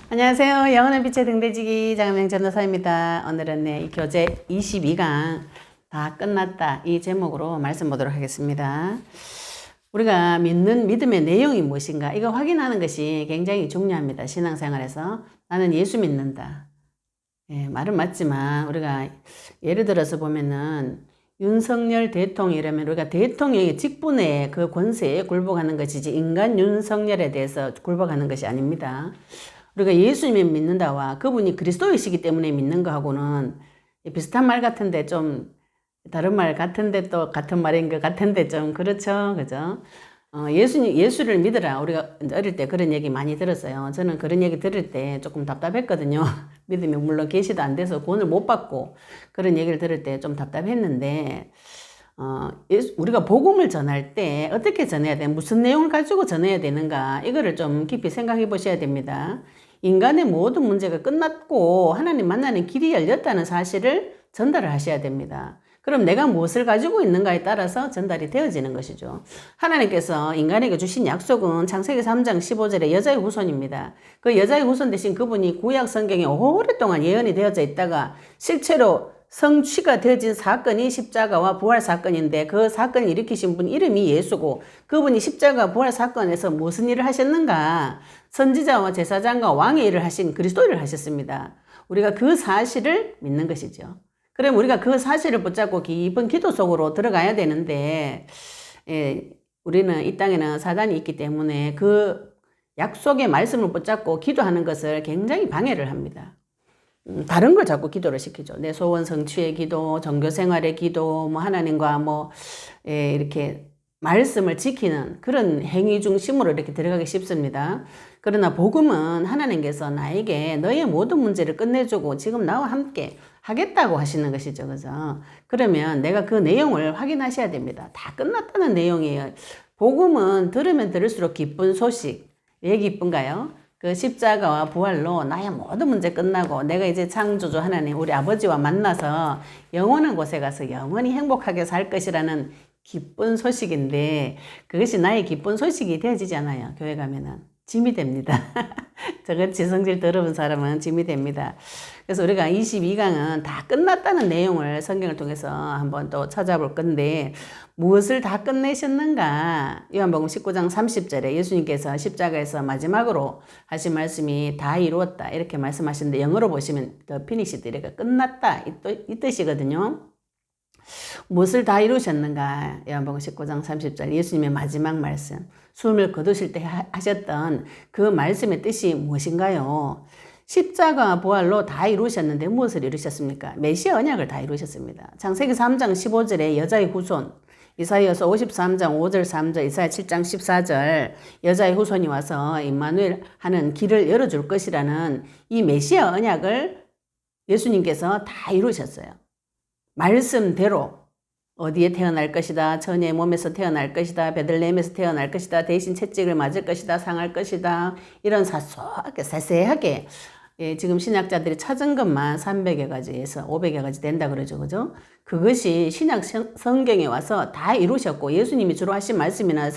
안녕하세요. 영원한 빛의 등대지기 장명 전도사입니다. 오늘은 이 교재 22강 다 끝났다 이 제목으로 말씀 보도록 하겠습니다. 우리가 믿는 믿음의 내용이 무엇인가 이거 확인하는 것이 굉장히 중요합니다. 신앙생활에서 나는 예수 믿는다. 말은 맞지만 우리가 예를 들어서 보면은 윤석열 대통령이라면 우리가 대통령의 직분에 그 권세에 굴복하는 것이지 인간 윤석열에 대해서 굴복하는 것이 아닙니다. 우리가 예수님을 믿는다와 그분이 그리스도이시기 때문에 믿는 거하고는 비슷한 말 같은데 좀 다른 말 같은데 또 같은 말인 것 같은데 좀 그렇죠. 그죠? 예수를 믿으라. 우리가 어릴 때 그런 얘기 많이 들었어요. 저는 그런 얘기 들을 때 조금 답답했거든요. 믿음이 물론 계시도 안 돼서 구원을 못 받고 그런 얘기를 들을 때 좀 답답했는데 우리가 복음을 전할 때 어떻게 전해야 돼? 무슨 내용을 가지고 전해야 되는가? 이거를 좀 깊이 생각해 보셔야 됩니다. 인간의 모든 문제가 끝났고 하나님 만나는 길이 열렸다는 사실을 전달을 하셔야 됩니다. 그럼 내가 무엇을 가지고 있는가에 따라서 전달이 되어지는 것이죠. 하나님께서 인간에게 주신 약속은 창세기 3장 15절에 여자의 후손입니다. 그 여자의 후손 대신 그분이 구약 성경에 오랫동안 예언이 되어져 있다가 실제로 성취가 되어진 사건이 십자가와 부활 사건인데 그 사건을 일으키신 분 이름이 예수고 그분이 십자가 부활 사건에서 무슨 일을 하셨는가? 선지자와 제사장과 왕의 일을 하신 그리스도 일을 하셨습니다. 우리가 그 사실을 믿는 것이죠. 그럼 우리가 그 사실을 붙잡고 깊은 기도 속으로 들어가야 되는데 우리는 이 땅에는 사단이 있기 때문에 그 약속의 말씀을 붙잡고 기도하는 것을 굉장히 방해를 합니다. 다른 걸 자꾸 기도를 시키죠. 내 소원 성취의 기도, 종교생활의 기도, 하나님과 이렇게 말씀을 지키는 그런 행위 중심으로 이렇게 들어가기 쉽습니다. 그러나 복음은 하나님께서 나에게 너의 모든 문제를 끝내주고 지금 나와 함께 하겠다고 하시는 것이죠. 그죠? 그러면 내가 그 내용을 확인하셔야 됩니다. 다 끝났다는 내용이에요. 복음은 들으면 들을수록 기쁜 소식. 왜 기쁜가요? 그 십자가와 부활로 나의 모든 문제 끝나고 내가 이제 창조주 하나님 우리 아버지와 만나서 영원한 곳에 가서 영원히 행복하게 살 것이라는 기쁜 소식인데 그것이 나의 기쁜 소식이 되어지지 않아요. 교회 가면은 짐이 됩니다. 저같이 성질 더러운 사람은 짐이 됩니다. 그래서 우리가 22강은 다 끝났다는 내용을 성경을 통해서 한번 또 찾아볼 건데 무엇을 다 끝내셨는가? 요한복음 19장 30절에 예수님께서 십자가에서 마지막으로 하신 말씀이 다 이루었다 이렇게 말씀하시는데 영어로 보시면 The finished 이렇게 끝났다 이 뜻이거든요. 무엇을 다 이루셨는가? 요한복음 19장 30절 예수님의 마지막 말씀 숨을 거두실 때 하셨던 그 말씀의 뜻이 무엇인가요? 십자가 부활로 다 이루셨는데 무엇을 이루셨습니까? 메시아 언약을 다 이루셨습니다. 창세기 3장 15절에 여자의 후손 이사야서 53장 5절 3절 이사야 7장 14절 여자의 후손이 와서 임마누엘 하는 길을 열어줄 것이라는 이 메시아 언약을 예수님께서 다 이루셨어요. 말씀대로 어디에 태어날 것이다. 처녀의 몸에서 태어날 것이다. 베들레헴에서 태어날 것이다. 대신 채찍을 맞을 것이다. 상할 것이다. 이런 사소하게 세세하게 지금 신약자들이 찾은 것만 300여 가지에서 500여 가지 된다 그러죠. 그죠? 그것이 신약 성경에 와서 다 이루셨고 예수님이 주로 하신 말씀이나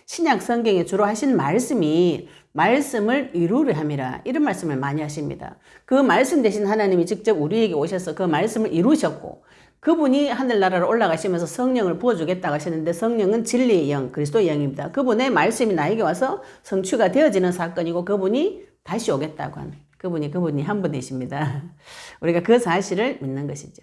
신약 성경에 주로 하신 말씀이 말씀을 이루려 함이라 이런 말씀을 많이 하십니다. 그 말씀 대신 하나님이 직접 우리에게 오셔서 그 말씀을 이루셨고 그분이 하늘나라로 올라가시면서 성령을 부어주겠다고 하셨는데 성령은 진리의 영, 그리스도의 영입니다. 그분의 말씀이 나에게 와서 성취가 되어지는 사건이고 그분이 다시 오겠다고 하는 그분이 한 분이십니다. 우리가 그 사실을 믿는 것이죠.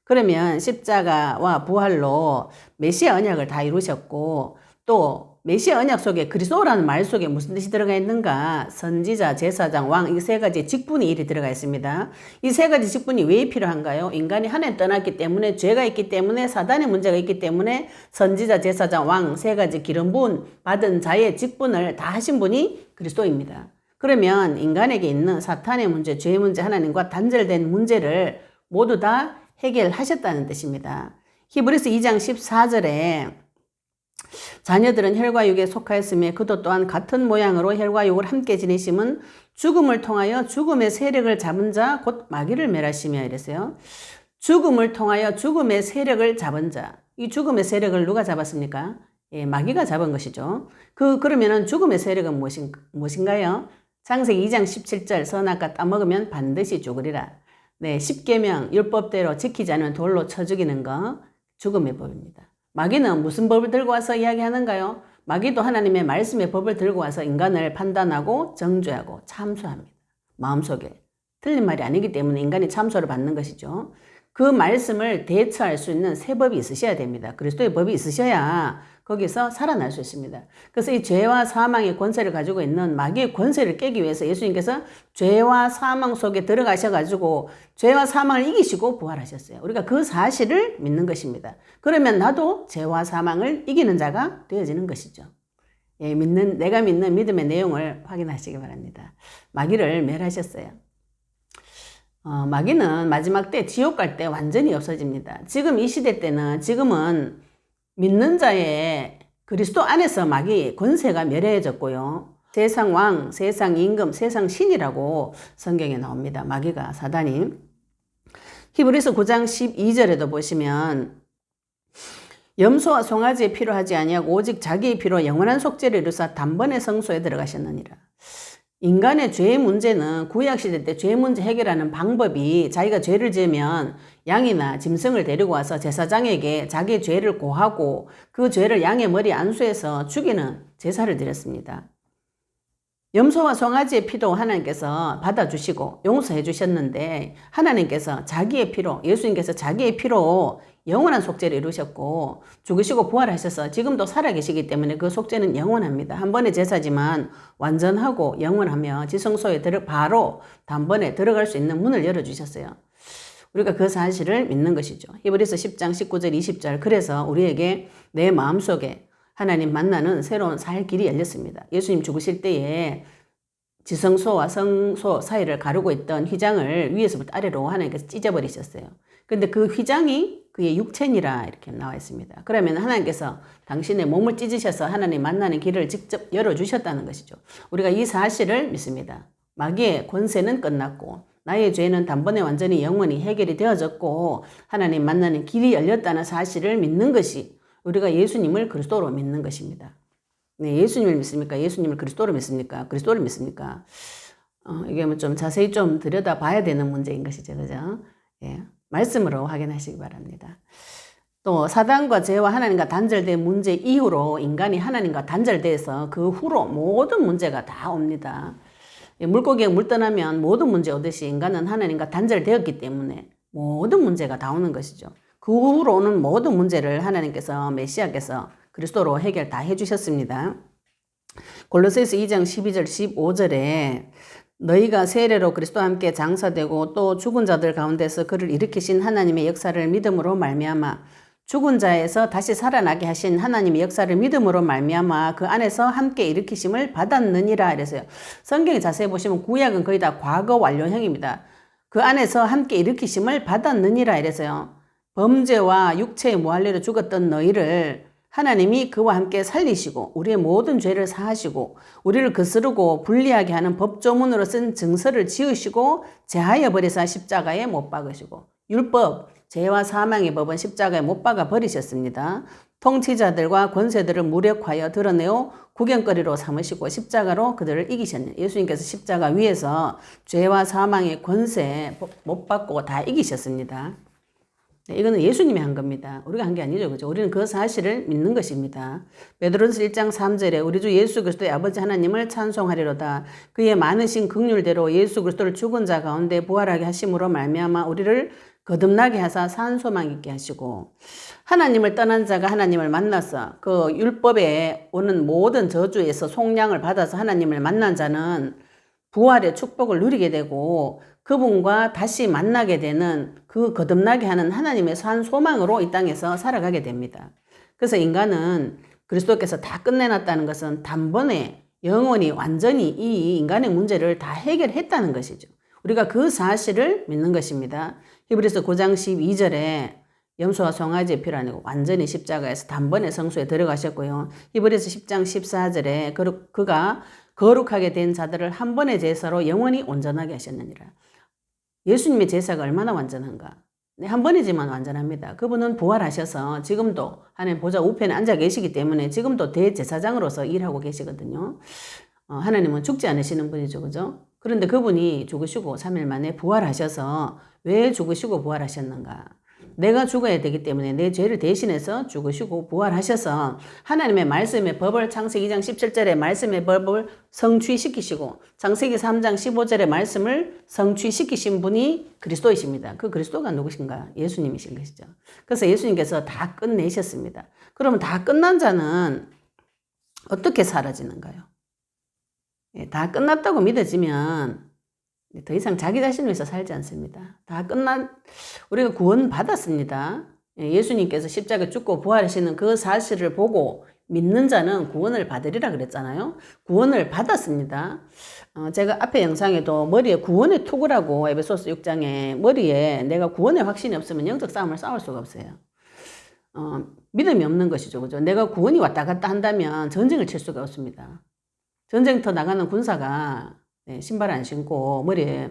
그러면 십자가와 부활로 메시아 언약을 다 이루셨고 또 메시아 언약 속에 그리스도라는 말 속에 무슨 뜻이 들어가 있는가? 선지자, 제사장, 왕 이 세 가지 직분이 일이 들어가 있습니다. 이 세 가지 직분이 왜 필요한가요? 인간이 하나님 떠났기 때문에 죄가 있기 때문에 사단의 문제가 있기 때문에 선지자, 제사장, 왕 세 가지 기름 부은 받은 자의 직분을 다 하신 분이 그리스도입니다. 그러면 인간에게 있는 사탄의 문제, 죄의 문제, 하나님과 단절된 문제를 모두 다 해결하셨다는 뜻입니다. 히브리서 2장 14절에 자녀들은 혈과 육에 속하였으며 그도 또한 같은 모양으로 혈과 육을 함께 지니심은 죽음을 통하여 죽음의 세력을 잡은 자 곧 마귀를 멸하시며 이랬어요. 죽음을 통하여 죽음의 세력을 잡은 자. 이 죽음의 세력을 누가 잡았습니까? 마귀가 잡은 것이죠. 그러면은 죽음의 세력은 무엇인가요? 창세기 2장 17절 선악과 따먹으면 반드시 죽으리라. 네, 십계명 율법대로 지키지 않으면 돌로 쳐 죽이는 거 죽음의 법입니다. 마귀는 무슨 법을 들고 와서 이야기하는가요? 마귀도 하나님의 말씀의 법을 들고 와서 인간을 판단하고 정죄하고 참소합니다. 마음속에. 틀린 말이 아니기 때문에 인간이 참소를 받는 것이죠. 그 말씀을 대처할 수 있는 새 법이 있으셔야 됩니다. 그리스도의 법이 있으셔야 거기서 살아날 수 있습니다. 그래서 이 죄와 사망의 권세를 가지고 있는 마귀의 권세를 깨기 위해서 예수님께서 죄와 사망 속에 들어가셔가지고 죄와 사망을 이기시고 부활하셨어요. 우리가 그 사실을 믿는 것입니다. 그러면 나도 죄와 사망을 이기는 자가 되어지는 것이죠. 예, 내가 믿는 믿음의 내용을 확인하시기 바랍니다. 마귀를 멸하셨어요. 마귀는 마지막 때 지옥 갈 때 완전히 없어집니다. 지금 이 시대 때는 지금은 믿는 자의 그리스도 안에서 마귀 권세가 멸해졌고요. 세상 왕, 세상 임금, 세상 신이라고 성경에 나옵니다. 마귀가 사단이. 히브리서 9장 12절에도 보시면 염소와 송아지의 피로 하지 아니하고 오직 자기의 피로 영원한 속죄를 이루사 단번에 성소에 들어가셨느니라. 인간의 죄의 문제는 구약시대 때 죄 문제 해결하는 방법이 자기가 죄를 지으면 양이나 짐승을 데리고 와서 제사장에게 자기의 죄를 고하고 그 죄를 양의 머리에 안수해서 죽이는 제사를 드렸습니다. 염소와 송아지의 피도 하나님께서 받아주시고 용서해 주셨는데 하나님께서 자기의 피로, 예수님께서 자기의 피로 영원한 속죄를 이루셨고 죽으시고 부활하셔서 지금도 살아계시기 때문에 그 속죄는 영원합니다. 한 번의 제사지만 완전하고 영원하며 지성소에 바로 단번에 들어갈 수 있는 문을 열어주셨어요. 우리가 그 사실을 믿는 것이죠. 히브리서 10장 19절 20절 그래서 우리에게 내 마음속에 하나님 만나는 새로운 살 길이 열렸습니다. 예수님 죽으실 때에 지성소와 성소 사이를 가르고 있던 휘장을 위에서부터 아래로 하나님께서 찢어버리셨어요. 근데 그 휘장이 그의 육체니라 이렇게 나와 있습니다. 그러면 하나님께서 당신의 몸을 찢으셔서 하나님 만나는 길을 직접 열어주셨다는 것이죠. 우리가 이 사실을 믿습니다. 마귀의 권세는 끝났고 나의 죄는 단번에 완전히 영원히 해결이 되어졌고 하나님 만나는 길이 열렸다는 사실을 믿는 것이 우리가 예수님을 그리스도로 믿는 것입니다. 네, 예수님을 믿습니까? 예수님을 그리스도로 믿습니까? 그리스도를 믿습니까? 이게 뭐 좀 자세히 좀 들여다봐야 되는 문제인 것이죠. 그죠? 예. 말씀으로 확인하시기 바랍니다. 또 사단과 죄와 하나님과 단절된 문제 이후로 인간이 하나님과 단절돼서 그 후로 모든 문제가 다 옵니다. 물고기에 물 떠나면 모든 문제 오듯이 인간은 하나님과 단절되었기 때문에 모든 문제가 다 오는 것이죠. 그 후로 오는 모든 문제를 하나님께서 메시아께서 그리스도로 해결 다 해주셨습니다. 골로새서 2장 12절 15절에 너희가 세례로 그리스도와 함께 장사되고 또 죽은 자들 가운데서 그를 일으키신 하나님의 역사를 믿음으로 말미암아 죽은 자에서 다시 살아나게 하신 하나님의 역사를 믿음으로 말미암아 그 안에서 함께 일으키심을 받았느니라 이래서요. 성경에 자세히 보시면 구약은 거의 다 과거 완료형입니다. 그 안에서 함께 일으키심을 받았느니라 이래서요. 범죄와 육체의 무할례로 죽었던 너희를 하나님이 그와 함께 살리시고 우리의 모든 죄를 사하시고 우리를 거스르고 불리하게 하는 법조문으로 쓴 증서를 지으시고 제하여 버리사 십자가에 못 박으시고 율법, 죄와 사망의 법은 십자가에 못 박아 버리셨습니다. 통치자들과 권세들을 무력하여 드러내어 구경거리로 삼으시고 십자가로 그들을 이기셨네요. 예수님께서 십자가 위에서 죄와 사망의 권세 못 받고 다 이기셨습니다. 이거는 예수님이 한 겁니다. 우리가 한 게 아니죠. 그죠? 우리는 그 사실을 믿는 것입니다. 베드로서 1장 3절에 우리 주 예수 그리스도의 아버지 하나님을 찬송하리로다. 그의 많으신 긍휼대로 예수 그리스도를 죽은 자 가운데 부활하게 하심으로 말미암아 우리를 거듭나게 하사 산 소망 있게 하시고 하나님을 떠난 자가 하나님을 만나서 그 율법에 오는 모든 저주에서 속량을 받아서 하나님을 만난 자는 부활의 축복을 누리게 되고 그분과 다시 만나게 되는 그 거듭나게 하는 하나님의 산 소망으로 이 땅에서 살아가게 됩니다. 그래서 인간은 그리스도께서 다 끝내놨다는 것은 단번에 영원히 완전히 이 인간의 문제를 다 해결했다는 것이죠. 우리가 그 사실을 믿는 것입니다. 히브리서 9장 12절에 염소와 송아지의 피로 아니고 완전히 십자가에서 단번에 성소에 들어가셨고요. 히브리서 10장 14절에 그가 거룩하게 된 자들을 한 번의 제사로 영원히 온전하게 하셨느니라. 예수님의 제사가 얼마나 완전한가? 네, 한 번이지만 완전합니다. 그분은 부활하셔서 지금도 하나님 보좌 우편에 앉아 계시기 때문에 지금도 대제사장으로서 일하고 계시거든요. 하나님은 죽지 않으시는 분이죠. 그죠? 그런데 그분이 죽으시고 3일 만에 부활하셔서 왜 죽으시고 부활하셨는가? 내가 죽어야 되기 때문에 내 죄를 대신해서 죽으시고 부활하셔서 하나님의 말씀의 법을 창세기 2장 17절의 말씀의 법을 성취시키시고 창세기 3장 15절의 말씀을 성취시키신 분이 그리스도이십니다. 그 그리스도가 누구신가? 예수님이신 것이죠. 그래서 예수님께서 다 끝내셨습니다. 그러면 다 끝난 자는 어떻게 사라지는가요? 다 끝났다고 믿어지면 더 이상 자기 자신을 위해서 살지 않습니다. 우리가 구원 받았습니다. 예수님께서 십자가에 죽고 부활하시는 그 사실을 보고 믿는 자는 구원을 받으리라 그랬잖아요. 구원을 받았습니다. 제가 앞에 영상에도 머리에 구원의 투구라고 에베소서 6장에 머리에 내가 구원의 확신이 없으면 영적 싸움을 싸울 수가 없어요. 믿음이 없는 것이죠. 그죠? 내가 구원이 왔다 갔다 한다면 전쟁을 칠 수가 없습니다. 전쟁터 나가는 군사가 신발 안 신고 머리에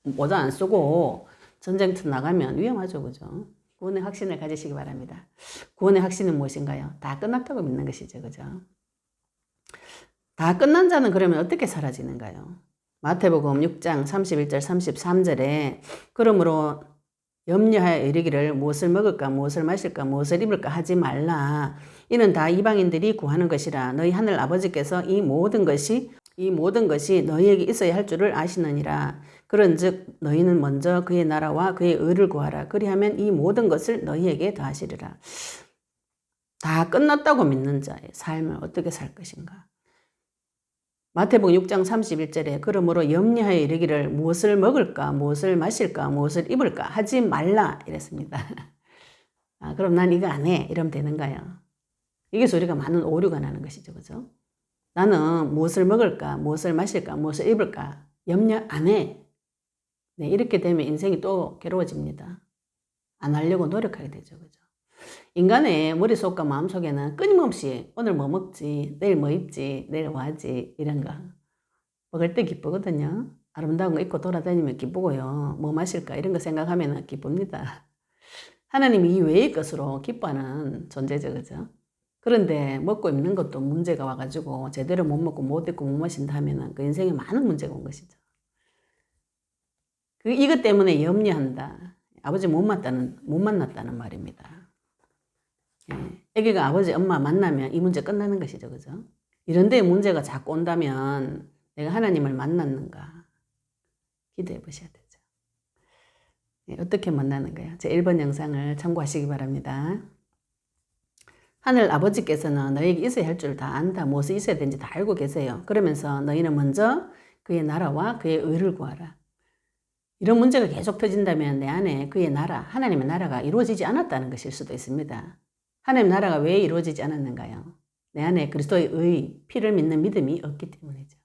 모자 안 쓰고 전쟁터 나가면 위험하죠. 그죠? 구원의 확신을 가지시기 바랍니다. 구원의 확신은 무엇인가요? 다 끝났다고 믿는 것이죠. 그죠? 다 끝난 자는 그러면 어떻게 사라지는가요? 마태복음 6장 31절 33절에 그러므로 염려하여 이르기를 무엇을 먹을까 무엇을 마실까 무엇을 입을까 하지 말라. 이는 다 이방인들이 구하는 것이라. 너희 하늘 아버지께서 이 모든 것이 너희에게 있어야 할 줄을 아시느니라. 그런즉 너희는 먼저 그의 나라와 그의 의를 구하라. 그리하면 이 모든 것을 너희에게 더하시리라. 다 끝났다고 믿는 자의 삶을 어떻게 살 것인가? 마태복음 6장 31절에 그러므로 염려하여 이르기를 무엇을 먹을까 무엇을 마실까 무엇을 입을까 하지 말라 이랬습니다. 그럼 난 이거 안 해 이러면 되는가요? 여기서 우리가 많은 오류가 나는 것이죠. 그죠? 나는 무엇을 먹을까 무엇을 마실까 무엇을 입을까 염려 안 해. 네, 이렇게 되면 인생이 또 괴로워집니다. 안 하려고 노력하게 되죠. 그죠? 인간의 머릿속과 마음속에는 끊임없이 오늘 뭐 먹지, 내일 뭐 입지, 내일 뭐 하지 이런 거 먹을 때 기쁘거든요. 아름다운 거 입고 돌아다니면 기쁘고요. 뭐 마실까 이런 거 생각하면 기쁩니다. 하나님이 이 외의 것으로 기뻐하는 존재죠. 그죠? 그런데 먹고 입는 것도 문제가 와가지고 제대로 못 먹고 못 입고 못 마신다 하면 그 인생에 많은 문제가 온 것이죠. 이것 때문에 염려한다. 아버지 못 만났다는 말입니다. 애기가 아버지 엄마 만나면 이 문제 끝나는 것이죠. 그죠? 이런 데 문제가 자꾸 온다면 내가 하나님을 만났는가 기도해 보셔야 되죠. 어떻게 만나는가요? 제 1번 영상을 참고하시기 바랍니다. 하늘 아버지께서는 너에게 있어야 할 줄 다 안다. 무엇이 있어야 되는지 다 알고 계세요. 그러면서 너희는 먼저 그의 나라와 그의 의를 구하라. 이런 문제가 계속 터진다면 내 안에 그의 나라, 하나님의 나라가 이루어지지 않았다는 것일 수도 있습니다. 하나님 나라가 왜 이루어지지 않았는가요? 내 안에 그리스도의 의, 피를 믿는 믿음이 없기 때문이죠.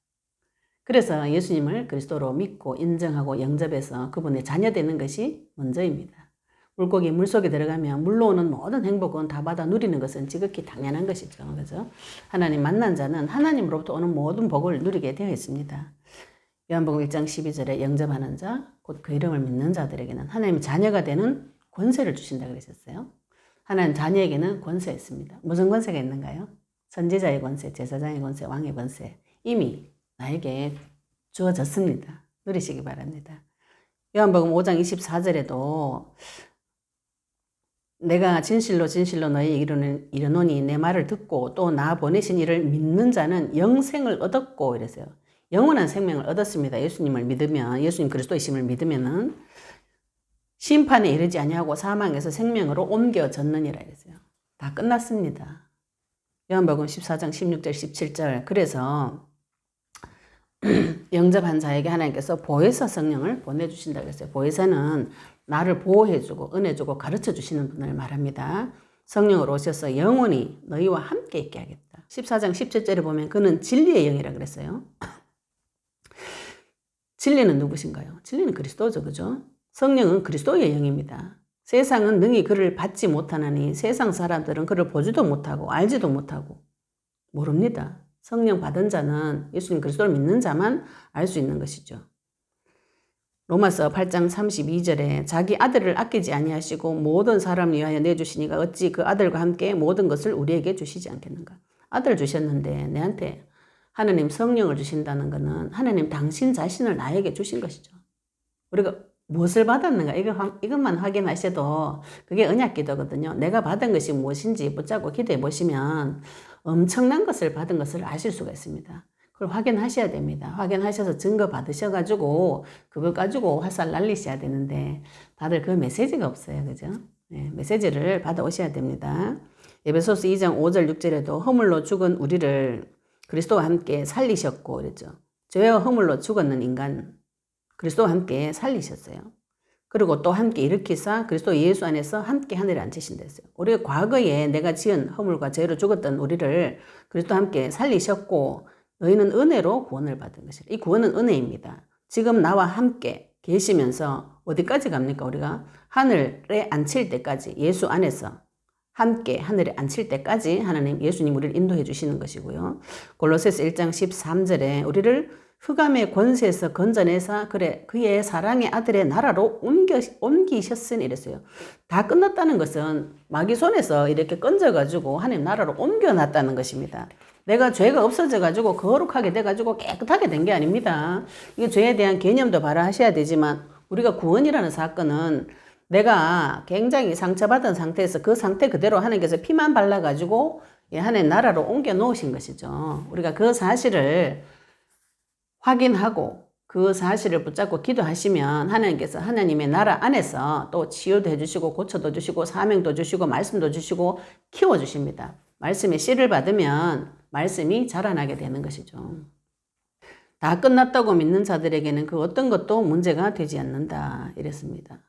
그래서 예수님을 그리스도로 믿고 인정하고 영접해서 그분의 자녀 되는 것이 먼저입니다. 물고기 물속에 들어가면 물로 오는 모든 행복은 다 받아 누리는 것은 지극히 당연한 것이죠. 그죠? 하나님 만난 자는 하나님으로부터 오는 모든 복을 누리게 되어 있습니다. 요한복음 1장 12절에 영접하는 자, 곧 그 이름을 믿는 자들에게는 하나님의 자녀가 되는 권세를 주신다 그러셨어요. 하나님 자녀에게는 권세가 있습니다. 무슨 권세가 있는가요? 선지자의 권세, 제사장의 권세, 왕의 권세 이미 나에게 주어졌습니다. 누리시기 바랍니다. 요한복음 5장 24절에도 내가 진실로 진실로 너희에게 이르노니 내 말을 듣고 또 나 보내신 이를 믿는 자는 영생을 얻었고 이랬어요. 영원한 생명을 얻었습니다. 예수님을 믿으면, 예수님 그리스도이심을 믿으면은 심판에 이르지 아니하고 사망에서 생명으로 옮겨졌느니라 이랬어요. 다 끝났습니다. 요한복음 14장 16절 17절 그래서 영접한 자에게 하나님께서 보혜사 성령을 보내주신다 그랬어요. 보혜사는 나를 보호해주고 은혜주고 가르쳐주시는 분을 말합니다. 성령으로 오셔서 영원히 너희와 함께 있게 하겠다. 14장 17절에 보면 그는 진리의 영이라 그랬어요. 진리는 누구신가요? 진리는 그리스도죠. 그죠? 성령은 그리스도의 영입니다. 세상은 능히 그를 받지 못하나니 세상 사람들은 그를 보지도 못하고 알지도 못하고 모릅니다. 성령 받은 자는 예수님 그리스도를 믿는 자만 알 수 있는 것이죠. 로마서 8장 32절에 자기 아들을 아끼지 아니하시고 모든 사람을 위하여 내주시니가 어찌 그 아들과 함께 모든 것을 우리에게 주시지 않겠는가. 아들 주셨는데 내한테 하나님 성령을 주신다는 것은 하나님 당신 자신을 나에게 주신 것이죠. 우리가 무엇을 받았는가 이것만 확인하셔도 그게 언약 기도거든요. 내가 받은 것이 무엇인지 붙잡고 기도해 보시면 엄청난 것을 받은 것을 아실 수가 있습니다. 그걸 확인하셔야 됩니다. 확인하셔서 증거 받으셔가지고 그걸 가지고 화살 날리셔야 되는데 다들 그 메시지가 없어요. 그죠? 네, 메시지를 받아오셔야 됩니다. 에베소서 2장 5절 6절에도 허물로 죽은 우리를 그리스도와 함께 살리셨고 그랬죠. 죄와 허물로 죽었는 인간 그리스도와 함께 살리셨어요. 그리고 또 함께 일으키사 그리스도 예수 안에서 함께 하늘에 앉히신다 했어요. 우리가 과거에 내가 지은 허물과 죄로 죽었던 우리를 그리스도와 함께 살리셨고 너희는 은혜로 구원을 받은 것이라. 이 구원은 은혜입니다. 지금 나와 함께 계시면서 어디까지 갑니까? 우리가 하늘에 앉힐 때까지 예수 안에서 함께 하늘에 앉힐 때까지 하나님 예수님 우리를 인도해 주시는 것이고요. 골로새서 1장 13절에 우리를 흑암의 권세에서 건져내사 그의 사랑의 아들의 나라로 옮기셨으니 이랬어요. 다 끝났다는 것은 마귀 손에서 이렇게 건져가지고 하나님 나라로 옮겨놨다는 것입니다. 내가 죄가 없어져가지고 거룩하게 돼가지고 깨끗하게 된 게 아닙니다. 이게 죄에 대한 개념도 발휘하셔야 되지만 우리가 구원이라는 사건은 내가 굉장히 상처받은 상태에서 그 상태 그대로 하나님께서 피만 발라가지고 하나님 나라로 옮겨 놓으신 것이죠. 우리가 그 사실을 확인하고 그 사실을 붙잡고 기도하시면 하나님께서 하나님의 나라 안에서 또 치유도 해주시고 고쳐도 주시고 사명도 주시고 말씀도 주시고 키워주십니다. 말씀의 씨를 받으면 말씀이 자라나게 되는 것이죠. 다 끝났다고 믿는 자들에게는 그 어떤 것도 문제가 되지 않는다 이랬습니다.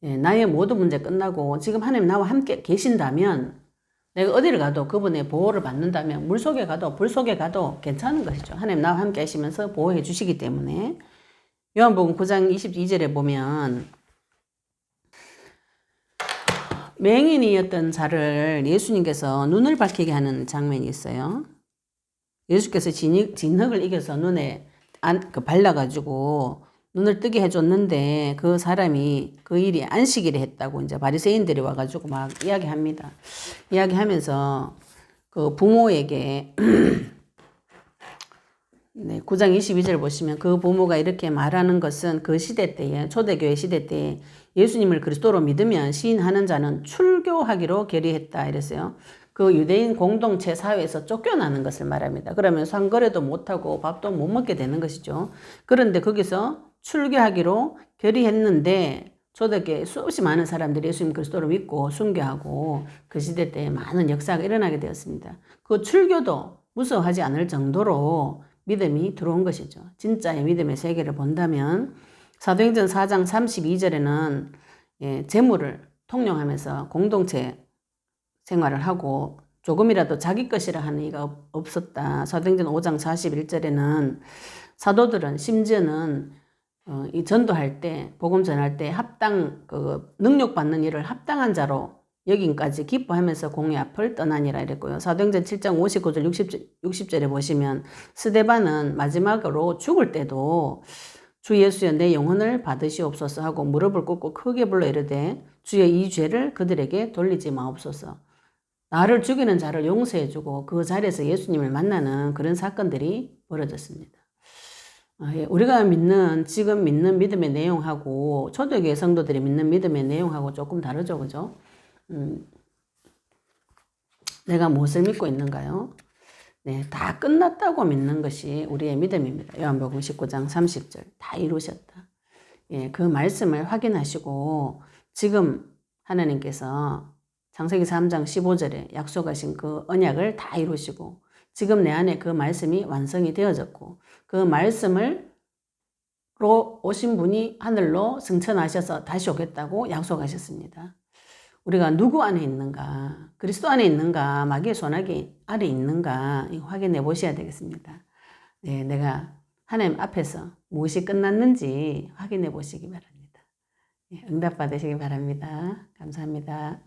나의 모든 문제 끝나고 지금 하나님 나와 함께 계신다면 내가 어디를 가도 그분의 보호를 받는다면 물속에 가도 불 속에 가도 괜찮은 것이죠. 하나님 나와 함께 하시면서 보호해 주시기 때문에 요한복음 9장 22절에 보면 맹인이었던 자를 예수님께서 눈을 밝히게 하는 장면이 있어요. 예수께서 진흙을 이겨서 눈에 발라가지고 눈을 뜨게 해줬는데 그 사람이 그 일이 안식일에 했다고 이제 바리새인들이 와가지고 막 이야기합니다. 이야기하면서 그 부모에게 네, 9장 22절 보시면 그 부모가 이렇게 말하는 것은 그 시대 때에 초대교회 시대 때에 예수님을 그리스도로 믿으면 시인하는 자는 출교하기로 결의했다 이랬어요. 그 유대인 공동체 사회에서 쫓겨나는 것을 말합니다. 그러면 상거래도 못하고 밥도 못 먹게 되는 것이죠. 그런데 거기서 출교하기로 결의했는데 초대교회 수없이 많은 사람들이 예수님 그리스도를 믿고 순교하고 그 시대 때 많은 역사가 일어나게 되었습니다. 그 출교도 무서워하지 않을 정도로 믿음이 들어온 것이죠. 진짜의 믿음의 세계를 본다면 사도행전 4장 32절에는 재물을 통용하면서 공동체 생활을 하고 조금이라도 자기 것이라 하는 이가 없었다. 사도행전 5장 41절에는 사도들은 심지어는 이 전도할 때 복음 전할 때 능력받는 일을 합당한 자로 여긴까지 기뻐하면서 공의 앞을 떠나니라 이랬고요. 사도행전 7장 59절 60절에 보시면 스데반은 마지막으로 죽을 때도 주 예수여 내 영혼을 받으시옵소서 하고 무릎을 꿇고 크게 불러 이르되 주여 이 죄를 그들에게 돌리지 마옵소서. 나를 죽이는 자를 용서해주고 그 자리에서 예수님을 만나는 그런 사건들이 벌어졌습니다. 우리가 지금 믿는 믿음의 내용하고 초대교회 성도들이 믿는 믿음의 내용하고 조금 다르죠, 그죠? 내가 무엇을 믿고 있는가요? 네, 다 끝났다고 믿는 것이 우리의 믿음입니다. 요한복음 19장 30절 다 이루셨다. 그 말씀을 확인하시고 지금 하나님께서 창세기 3장 15절에 약속하신 그 언약을 다 이루시고 지금 내 안에 그 말씀이 완성이 되어졌고 그 말씀으로 오신 분이 하늘로 승천하셔서 다시 오겠다고 약속하셨습니다. 우리가 누구 안에 있는가, 그리스도 안에 있는가, 마귀의 손아귀 아래 있는가 확인해 보셔야 되겠습니다. 네, 내가 하나님 앞에서 무엇이 끝났는지 확인해 보시기 바랍니다. 응답 받으시기 바랍니다. 감사합니다.